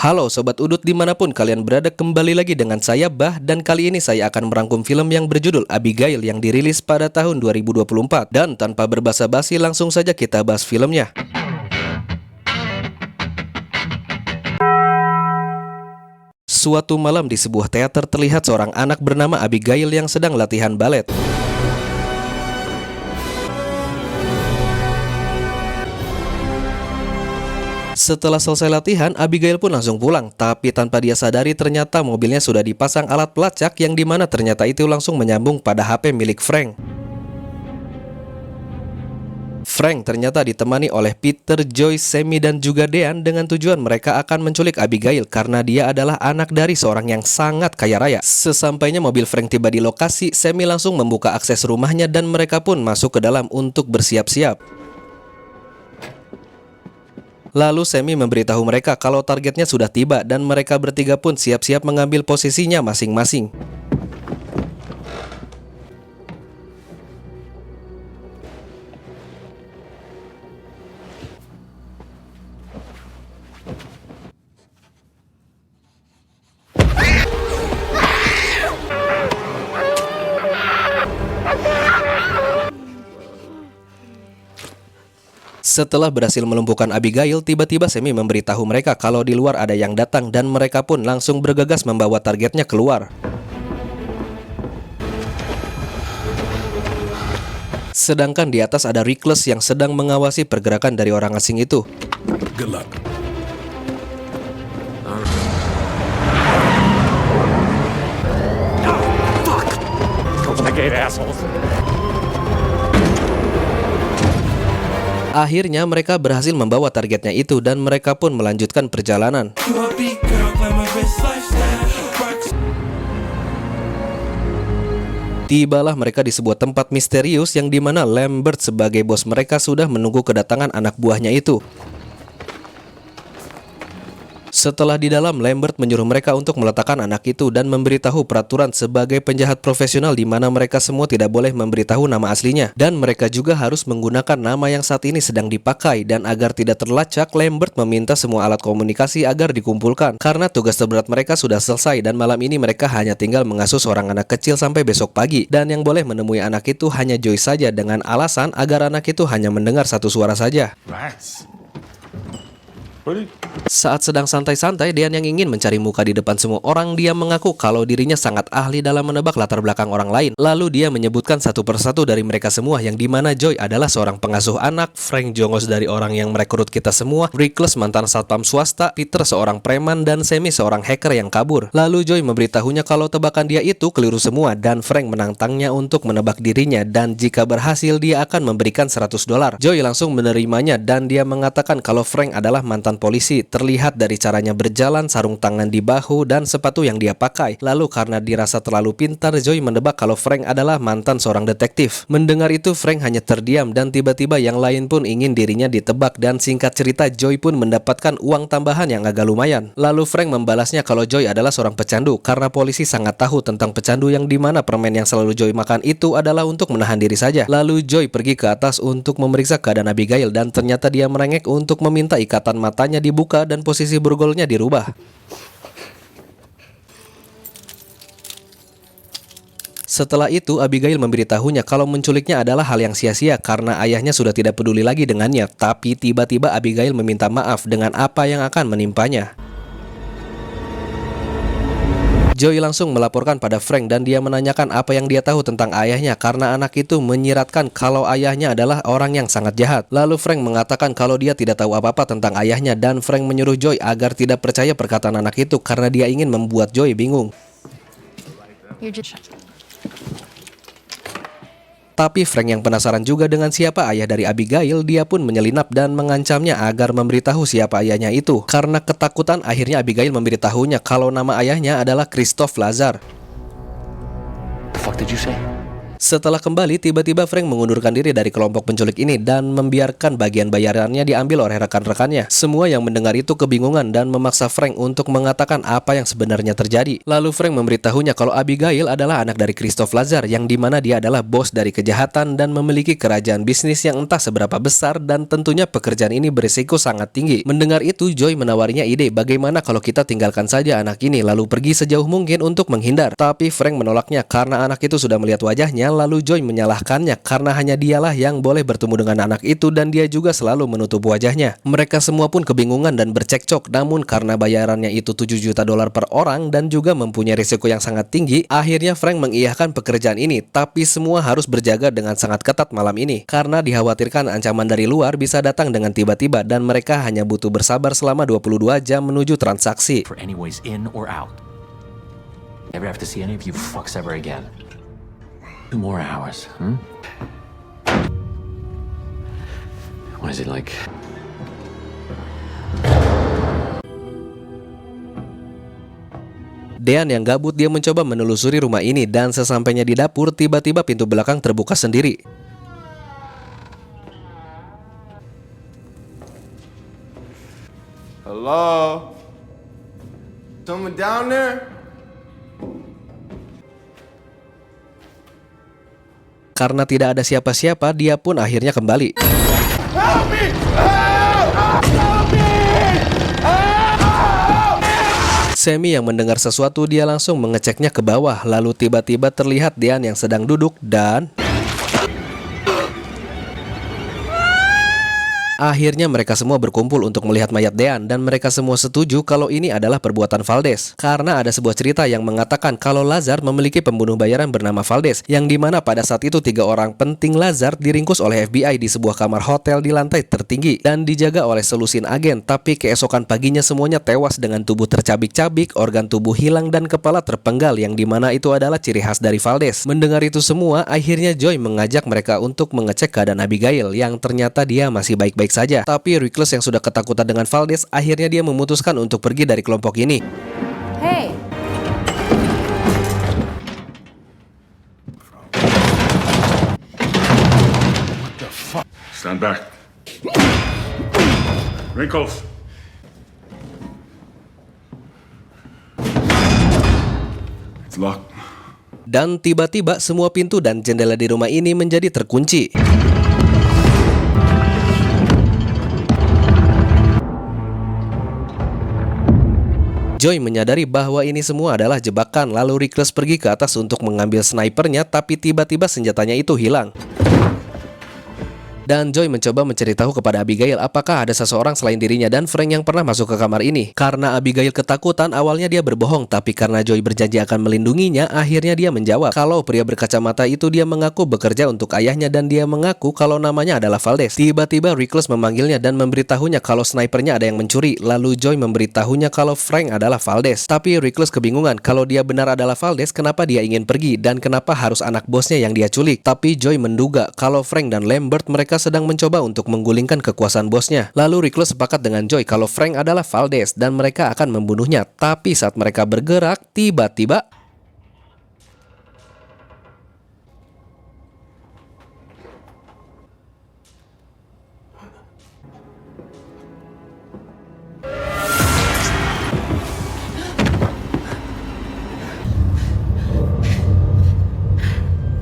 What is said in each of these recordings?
Halo Sobat Udut dimanapun kalian berada, kembali lagi dengan saya Bah. Dan kali ini saya akan merangkum film yang berjudul Abigail yang dirilis pada tahun 2024. Dan tanpa berbasa-basi langsung saja kita bahas filmnya. Suatu malam di sebuah teater terlihat seorang anak bernama Abigail yang sedang latihan balet. Setelah selesai latihan, Abigail pun langsung pulang. Tapi tanpa dia sadari ternyata mobilnya sudah dipasang alat pelacak yang dimana ternyata itu langsung menyambung pada HP milik Frank. Frank ternyata ditemani oleh Peter, Joyce, Sammy, dan juga Dean dengan tujuan mereka akan menculik Abigail karena dia adalah anak dari seorang yang sangat kaya raya. Sesampainya mobil Frank tiba di lokasi, Sammy langsung membuka akses rumahnya dan mereka pun masuk ke dalam untuk bersiap-siap. Lalu Sammy memberitahu mereka kalau targetnya sudah tiba dan mereka bertiga pun siap-siap mengambil posisinya masing-masing. Setelah berhasil melumpuhkan Abigail, tiba-tiba Sammy memberitahu mereka kalau di luar ada yang datang dan mereka pun langsung bergegas membawa targetnya keluar. Sedangkan di atas ada Reckless yang sedang mengawasi pergerakan dari orang asing itu. Good luck. Fuck! Open the gate, assholes. Akhirnya mereka berhasil membawa targetnya itu dan mereka pun melanjutkan perjalanan. Tibalah mereka di sebuah tempat misterius yang dimana Lambert sebagai bos mereka sudah menunggu kedatangan anak buahnya itu. Setelah di dalam, Lambert menyuruh mereka untuk meletakkan anak itu dan memberitahu peraturan sebagai penjahat profesional di mana mereka semua tidak boleh memberitahu nama aslinya. Dan mereka juga harus menggunakan nama yang saat ini sedang dipakai. Dan agar tidak terlacak, Lambert meminta semua alat komunikasi agar dikumpulkan. Karena tugas terberat mereka sudah selesai dan malam ini mereka hanya tinggal mengasuh seorang anak kecil sampai besok pagi. Dan yang boleh menemui anak itu hanya Joyce saja dengan alasan agar anak itu hanya mendengar satu suara saja. Nice. Saat sedang santai-santai, Dean yang ingin mencari muka di depan semua orang, dia mengaku kalau dirinya sangat ahli dalam menebak latar belakang orang lain. Lalu dia menyebutkan satu persatu dari mereka semua, yang dimana Joy adalah seorang pengasuh anak, Frank jongos dari orang yang merekrut kita semua, Reckless mantan satpam swasta, Peter seorang preman, dan Sammy seorang hacker yang kabur. Lalu Joy memberitahunya kalau tebakan dia itu keliru semua, dan Frank menantangnya untuk menebak dirinya, dan jika berhasil dia akan memberikan $100. Joy langsung menerimanya dan dia mengatakan kalau Frank adalah mantan polisi. Terlihat dari caranya berjalan, sarung tangan di bahu, dan sepatu yang dia pakai. Lalu karena dirasa terlalu pintar, Joy menebak kalau Frank adalah mantan seorang detektif. Mendengar itu, Frank hanya terdiam dan tiba-tiba yang lain pun ingin dirinya ditebak. Dan singkat cerita, Joy pun mendapatkan uang tambahan yang agak lumayan. Lalu Frank membalasnya kalau Joy adalah seorang pecandu karena polisi sangat tahu tentang pecandu, yang dimana permen yang selalu Joy makan itu adalah untuk menahan diri saja. Lalu Joy pergi ke atas untuk memeriksa keadaan Abigail dan ternyata dia merengek untuk meminta ikatan matanya dibuka dan posisi borgolnya dirubah. Setelah itu, Abigail memberitahunya kalau menculiknya adalah hal yang sia-sia karena ayahnya sudah tidak peduli lagi dengannya. Tapi tiba-tiba Abigail meminta maaf dengan apa yang akan menimpanya. Joy langsung melaporkan pada Frank dan dia menanyakan apa yang dia tahu tentang ayahnya karena anak itu menyiratkan kalau ayahnya adalah orang yang sangat jahat. Lalu Frank mengatakan kalau dia tidak tahu apa-apa tentang ayahnya dan Frank menyuruh Joy agar tidak percaya perkataan anak itu karena dia ingin membuat Joy bingung. Tapi Frank yang penasaran juga dengan siapa ayah dari Abigail, dia pun menyelinap dan mengancamnya agar memberitahu siapa ayahnya itu. Karena ketakutan, akhirnya Abigail memberitahunya kalau nama ayahnya adalah Christoph Lazar. The fuck did you say? Setelah kembali, tiba-tiba Frank mengundurkan diri dari kelompok penculik ini dan membiarkan bagian bayarannya diambil oleh rekan-rekannya. Semua yang mendengar itu kebingungan dan memaksa Frank untuk mengatakan apa yang sebenarnya terjadi. Lalu Frank memberitahunya kalau Abigail adalah anak dari Christoph Lazar, yang dimana dia adalah bos dari kejahatan dan memiliki kerajaan bisnis yang entah seberapa besar, dan tentunya pekerjaan ini berisiko sangat tinggi. Mendengar itu, Joy menawarinya ide bagaimana kalau kita tinggalkan saja anak ini lalu pergi sejauh mungkin untuk menghindar. Tapi Frank menolaknya karena anak itu sudah melihat wajahnya. Lalu Joy menyalahkannya karena hanya dialah yang boleh bertemu dengan anak itu dan dia juga selalu menutup wajahnya. Mereka semua pun kebingungan dan bercekcok, namun karena bayarannya itu $7 juta per orang dan juga mempunyai risiko yang sangat tinggi, akhirnya Frank mengiyahkan pekerjaan ini. Tapi semua harus berjaga dengan sangat ketat malam ini karena dikhawatirkan ancaman dari luar bisa datang dengan tiba-tiba dan mereka hanya butuh bersabar selama 22 jam menuju transaksi. For any ways in or out. Never have to see any of you fucks ever again. 2 more hours, What is it like? Dean yang gabut, dia mencoba menelusuri rumah ini dan sesampainya di dapur, tiba-tiba pintu belakang terbuka sendiri. Hello? Someone down there? Karena tidak ada siapa-siapa, dia pun akhirnya kembali. Help me! Help me! Sammy yang mendengar sesuatu, dia langsung mengeceknya ke bawah. Lalu tiba-tiba terlihat Dean yang sedang duduk dan... Akhirnya mereka semua berkumpul untuk melihat mayat Dean dan mereka semua setuju kalau ini adalah perbuatan Valdez. Karena ada sebuah cerita yang mengatakan kalau Lazar memiliki pembunuh bayaran bernama Valdez, yang dimana pada saat itu 3 orang penting Lazar diringkus oleh FBI di sebuah kamar hotel di lantai tertinggi dan dijaga oleh selusin agen. Tapi keesokan paginya semuanya tewas dengan tubuh tercabik-cabik, organ tubuh hilang dan kepala terpenggal, yang dimana itu adalah ciri khas dari Valdez. Mendengar itu semua, akhirnya Joy mengajak mereka untuk mengecek keadaan Abigail yang ternyata dia masih baik-baik saja. Tapi Reckless yang sudah ketakutan dengan Valdez, akhirnya dia memutuskan untuk pergi dari kelompok ini. Hey. What the fuck? Stand back. Wrinkles. It's locked. Dan tiba-tiba semua pintu dan jendela di rumah ini menjadi terkunci. Joy menyadari bahwa ini semua adalah jebakan, lalu Reckless pergi ke atas untuk mengambil snipernya, tapi tiba-tiba senjatanya itu hilang. Dan Joy mencoba mencari tahu kepada Abigail apakah ada seseorang selain dirinya dan Frank yang pernah masuk ke kamar ini. Karena Abigail ketakutan, awalnya dia berbohong, tapi karena Joy berjanji akan melindunginya, akhirnya dia menjawab kalau pria berkacamata itu dia mengaku bekerja untuk ayahnya dan dia mengaku kalau namanya adalah Valdez. Tiba-tiba Reckless memanggilnya dan memberitahunya kalau snipernya ada yang mencuri. Lalu Joy memberitahunya kalau Frank adalah Valdez. Tapi Reckless kebingungan kalau dia benar adalah Valdez, kenapa dia ingin pergi dan kenapa harus anak bosnya yang dia culik. Tapi Joy menduga kalau Frank dan Lambert mereka sedang mencoba untuk menggulingkan kekuasaan bosnya. Lalu Reckless sepakat dengan Joy kalau Frank adalah Valdez dan mereka akan membunuhnya. Tapi saat mereka bergerak, tiba-tiba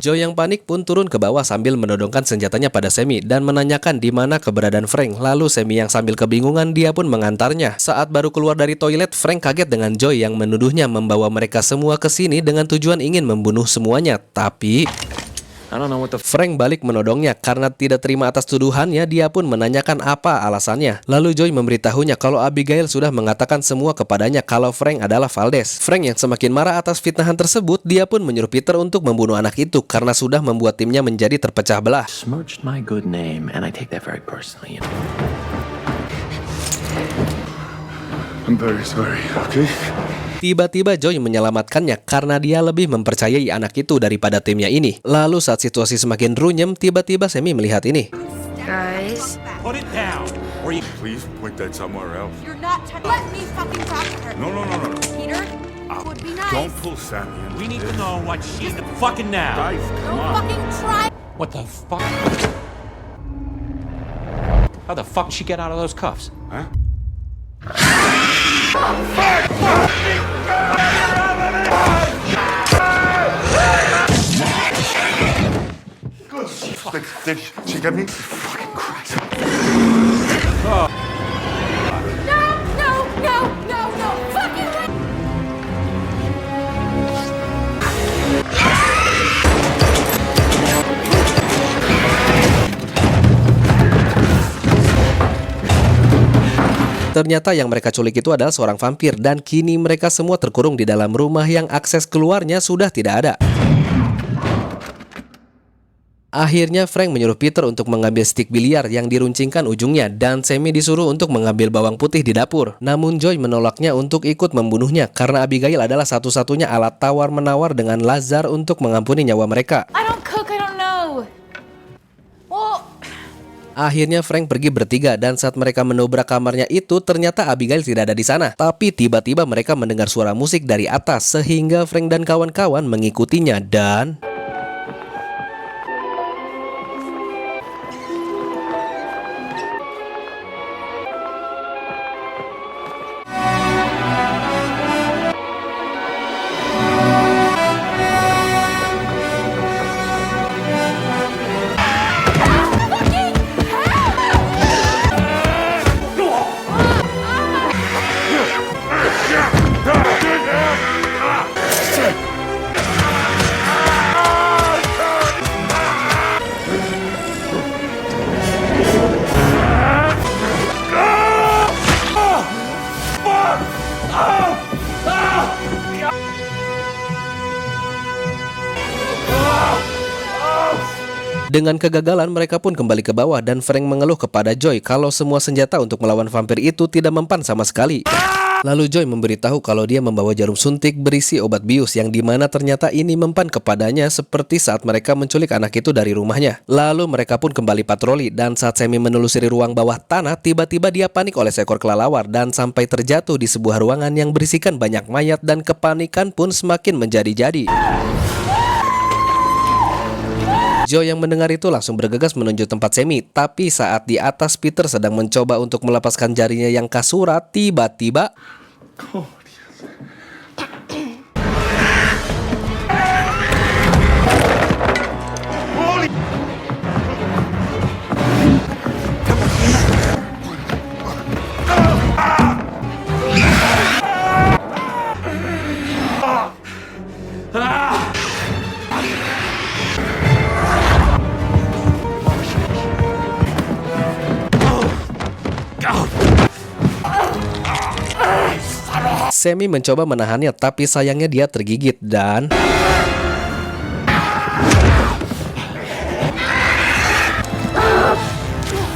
Joy yang panik pun turun ke bawah sambil menodongkan senjatanya pada Sammy dan menanyakan di mana keberadaan Frank. Lalu Sammy yang sambil kebingungan dia pun mengantarnya. Saat baru keluar dari toilet, Frank kaget dengan Joy yang menuduhnya membawa mereka semua ke sini dengan tujuan ingin membunuh semuanya. Tapi I don't know what the Frank balik menodongnya karena tidak terima atas tuduhannya. Dia pun menanyakan apa alasannya. Lalu Joy memberitahunya kalau Abigail sudah mengatakan semua kepadanya kalau Frank adalah Valdez. Frank yang semakin marah atas fitnahan tersebut, dia pun menyuruh Peter untuk membunuh anak itu karena sudah membuat timnya menjadi terpecah belah. smirched my good name, and I take that very personally. I'm very sorry, okay? Tiba-tiba Joy menyelamatkannya karena dia lebih mempercayai anak itu daripada timnya ini. Lalu saat situasi semakin runyem, tiba-tiba Sammy melihat ini. Guys. Put it down. Please point that somewhere else. You're not let me fucking talk to her. No. Peter, Would be nice. Don't pull Sammy into We need this. to know what she's fucking now. Guys, come Don't on. fucking try. What the fuck? How the fuck did she get out of those cuffs? Huh? Did she get me? Fucking Christ. No, no, no, no, no. Fucking way. Ternyata yang mereka culik itu adalah seorang vampir dan kini mereka semua terkurung di dalam rumah yang akses keluarnya sudah tidak ada. Akhirnya Frank menyuruh Peter untuk mengambil stik biliar yang diruncingkan ujungnya dan Sammy disuruh untuk mengambil bawang putih di dapur. Namun Joy menolaknya untuk ikut membunuhnya karena Abigail adalah satu-satunya alat tawar-menawar dengan Lazar untuk mengampuni nyawa mereka. I don't cook. I don't know. Well, Akhirnya Frank pergi bertiga dan saat mereka menobrak kamarnya itu ternyata Abigail tidak ada di sana. Tapi tiba-tiba mereka mendengar suara musik dari atas sehingga Frank dan kawan-kawan mengikutinya dan... Dengan kegagalan mereka pun kembali ke bawah dan Frank mengeluh kepada Joy kalau semua senjata untuk melawan vampir itu tidak mempan sama sekali. Lalu Joy memberitahu kalau dia membawa jarum suntik berisi obat bius yang dimana ternyata ini mempan kepadanya seperti saat mereka menculik anak itu dari rumahnya. Lalu mereka pun kembali patroli dan saat Sammy menelusuri ruang bawah tanah tiba-tiba dia panik oleh seekor kelelawar dan sampai terjatuh di sebuah ruangan yang berisikan banyak mayat dan kepanikan pun semakin menjadi-jadi. Joe yang mendengar itu langsung bergegas menuju tempat Sammy. Tapi saat di atas Peter sedang mencoba untuk melepaskan jarinya yang kasurat, tiba-tiba... Sammy mencoba menahannya, tapi sayangnya dia tergigit dan...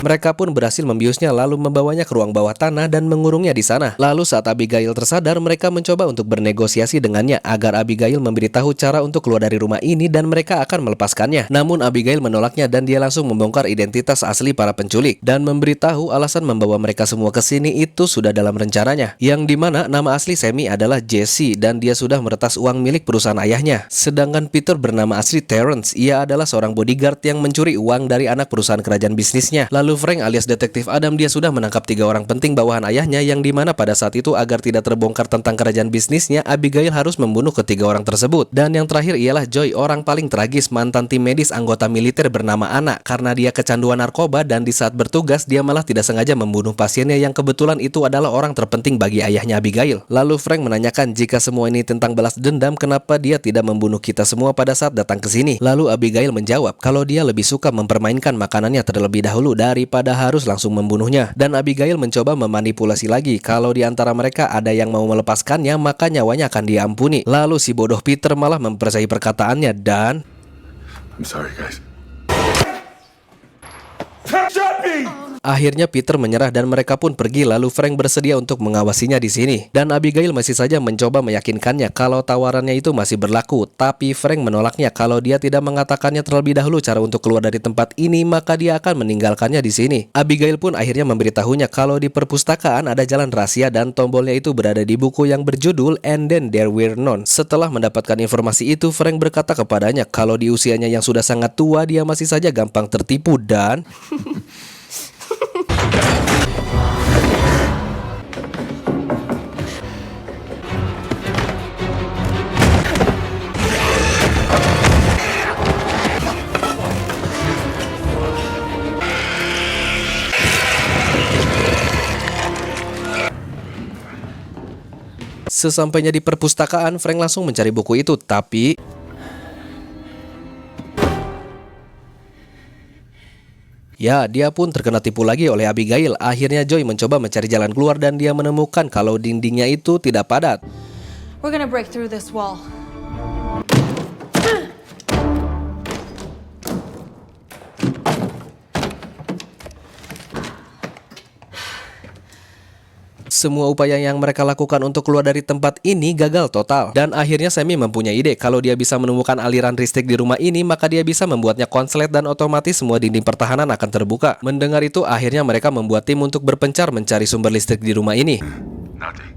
Mereka pun berhasil membiusnya lalu membawanya ke ruang bawah tanah dan mengurungnya di sana. Lalu saat Abigail tersadar, mereka mencoba untuk bernegosiasi dengannya agar Abigail memberitahu cara untuk keluar dari rumah ini dan mereka akan melepaskannya. Namun Abigail menolaknya dan dia langsung membongkar identitas asli para penculik dan memberitahu alasan membawa mereka semua ke sini itu sudah dalam rencananya. Yang dimana nama asli Sammy adalah Jesse dan dia sudah meretas uang milik perusahaan ayahnya. Sedangkan Peter bernama asli Terrence, ia adalah seorang bodyguard yang mencuri uang dari anak perusahaan kerajaan bisnisnya. Lalu Frank alias Detektif Adam dia sudah menangkap 3 orang penting bawahan ayahnya yang dimana pada saat itu agar tidak terbongkar tentang kerajaan bisnisnya, Abigail harus membunuh ketiga orang tersebut. Dan yang terakhir ialah Joy, orang paling tragis, mantan tim medis anggota militer bernama Anna karena dia kecanduan narkoba dan di saat bertugas dia malah tidak sengaja membunuh pasiennya yang kebetulan itu adalah orang terpenting bagi ayahnya Abigail. Lalu Frank menanyakan jika semua ini tentang balas dendam kenapa dia tidak membunuh kita semua pada saat datang ke sini. Lalu Abigail menjawab kalau dia lebih suka mempermainkan makanannya terlebih dahulu daripada harus langsung membunuhnya. Dan Abigail mencoba memanipulasi lagi kalau di antara mereka ada yang mau melepaskannya maka nyawanya akan diampuni. Lalu si bodoh Peter malah mempercayai perkataannya dan... I'm sorry, guys. Akhirnya Peter menyerah dan mereka pun pergi, lalu Frank bersedia untuk mengawasinya di sini. Dan Abigail masih saja mencoba meyakinkannya kalau tawarannya itu masih berlaku, tapi Frank menolaknya kalau dia tidak mengatakannya terlebih dahulu cara untuk keluar dari tempat ini, maka dia akan meninggalkannya di sini. Abigail pun akhirnya memberitahunya kalau di perpustakaan ada jalan rahasia dan tombolnya itu berada di buku yang berjudul And Then There Were None. Setelah mendapatkan informasi itu, Frank berkata kepadanya kalau di usianya yang sudah sangat tua, dia masih saja gampang tertipu dan... Sesampainya di perpustakaan, Frank langsung mencari buku itu, tapi... ya, dia pun terkena tipu lagi oleh Abigail. Akhirnya Joy mencoba mencari jalan keluar dan dia menemukan kalau dindingnya itu tidak padat. We're gonna break through this wall. Semua upaya yang mereka lakukan untuk keluar dari tempat ini gagal total. Dan akhirnya Sammy mempunyai ide kalau dia bisa menemukan aliran listrik di rumah ini, maka dia bisa membuatnya konslet dan otomatis semua dinding pertahanan akan terbuka. Mendengar itu, akhirnya mereka membuat tim untuk berpencar mencari sumber listrik di rumah ini. Nothing.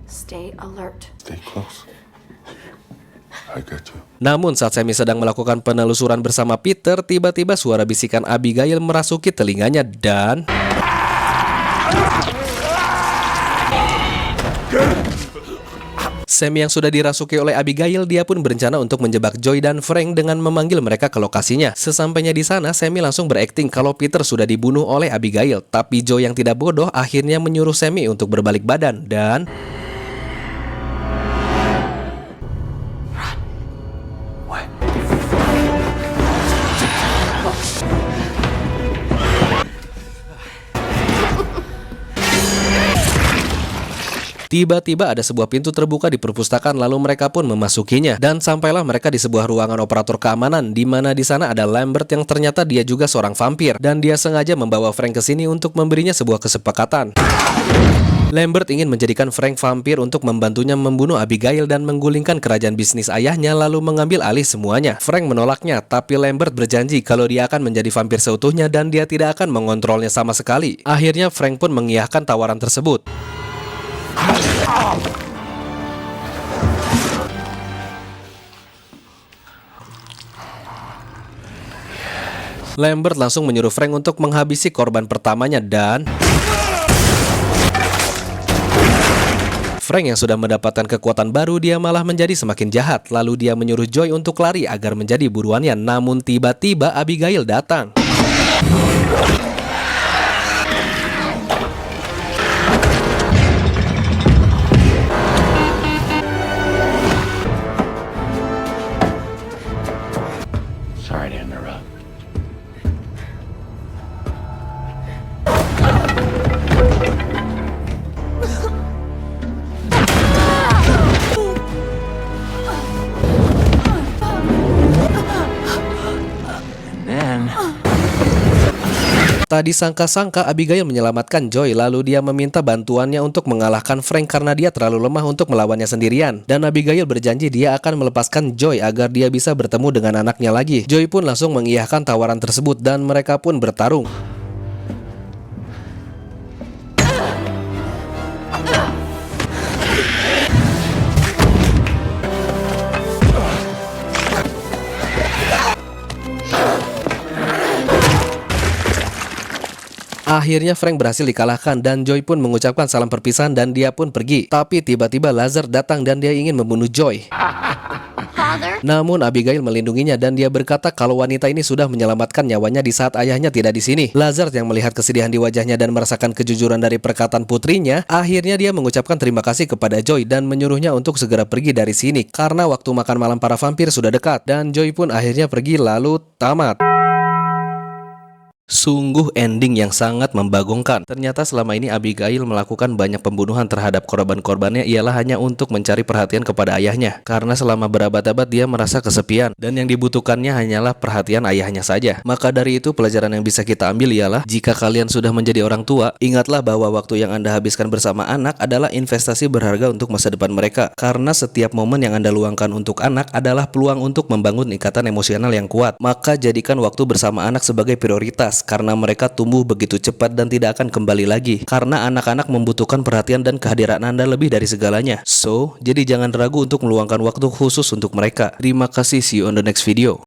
Stay alert. Stay close. I got you. Namun saat Sammy sedang melakukan penelusuran bersama Peter, tiba-tiba suara bisikan Abigail merasuki telinganya dan... Sammy yang sudah dirasuki oleh Abigail, dia pun berencana untuk menjebak Joy dan Frank dengan memanggil mereka ke lokasinya. Sesampainya di sana, Sammy langsung berakting kalau Peter sudah dibunuh oleh Abigail. Tapi Joy yang tidak bodoh akhirnya menyuruh Sammy untuk berbalik badan dan... tiba-tiba ada sebuah pintu terbuka di perpustakaan, lalu mereka pun memasukinya. Dan sampailah mereka di sebuah ruangan operator keamanan, di mana di sana ada Lambert yang ternyata dia juga seorang vampir. Dan dia sengaja membawa Frank ke sini untuk memberinya sebuah kesepakatan. Lambert ingin menjadikan Frank vampir untuk membantunya membunuh Abigail dan menggulingkan kerajaan bisnis ayahnya, lalu mengambil alih semuanya. Frank menolaknya, tapi Lambert berjanji kalau dia akan menjadi vampir seutuhnya dan dia tidak akan mengontrolnya sama sekali. Akhirnya Frank pun mengiyakan tawaran tersebut. Lambert langsung menyuruh Frank untuk menghabisi korban pertamanya dan... Frank yang sudah mendapatkan kekuatan baru, dia malah menjadi semakin jahat. Lalu dia menyuruh Joy untuk lari agar menjadi buruannya. Namun tiba-tiba Abigail datang. Sorry to interrupt. And then... Tak disangka-sangka Abigail menyelamatkan Joy, lalu dia meminta bantuannya untuk mengalahkan Frank karena dia terlalu lemah untuk melawannya sendirian. Dan Abigail berjanji dia akan melepaskan Joy agar dia bisa bertemu dengan anaknya lagi. Joy pun langsung mengiyakan tawaran tersebut dan mereka pun bertarung. Akhirnya Frank berhasil dikalahkan dan Joy pun mengucapkan salam perpisahan dan dia pun pergi. Tapi tiba-tiba Lazar datang dan dia ingin membunuh Joy. Namun Abigail melindunginya dan dia berkata kalau wanita ini sudah menyelamatkan nyawanya di saat ayahnya tidak di sini. Lazar yang melihat kesedihan di wajahnya dan merasakan kejujuran dari perkataan putrinya, akhirnya dia mengucapkan terima kasih kepada Joy dan menyuruhnya untuk segera pergi dari sini karena waktu makan malam para vampir sudah dekat. Dan Joy pun akhirnya pergi lalu tamat. Sungguh ending yang sangat membagongkan. Ternyata selama ini Abigail melakukan banyak pembunuhan terhadap korban-korbannya ialah hanya untuk mencari perhatian kepada ayahnya. Karena selama berabad-abad dia merasa kesepian dan yang dibutuhkannya hanyalah perhatian ayahnya saja. Maka dari itu pelajaran yang bisa kita ambil ialah jika kalian sudah menjadi orang tua, ingatlah bahwa waktu yang Anda habiskan bersama anak adalah investasi berharga untuk masa depan mereka. Karena setiap momen yang Anda luangkan untuk anak adalah peluang untuk membangun ikatan emosional yang kuat. Maka jadikan waktu bersama anak sebagai prioritas. Karena mereka tumbuh begitu cepat dan tidak akan kembali lagi. Karena anak-anak membutuhkan perhatian dan kehadiran Anda lebih dari segalanya. So, jadi jangan ragu untuk meluangkan waktu khusus untuk mereka. Terima kasih, see you on the next video.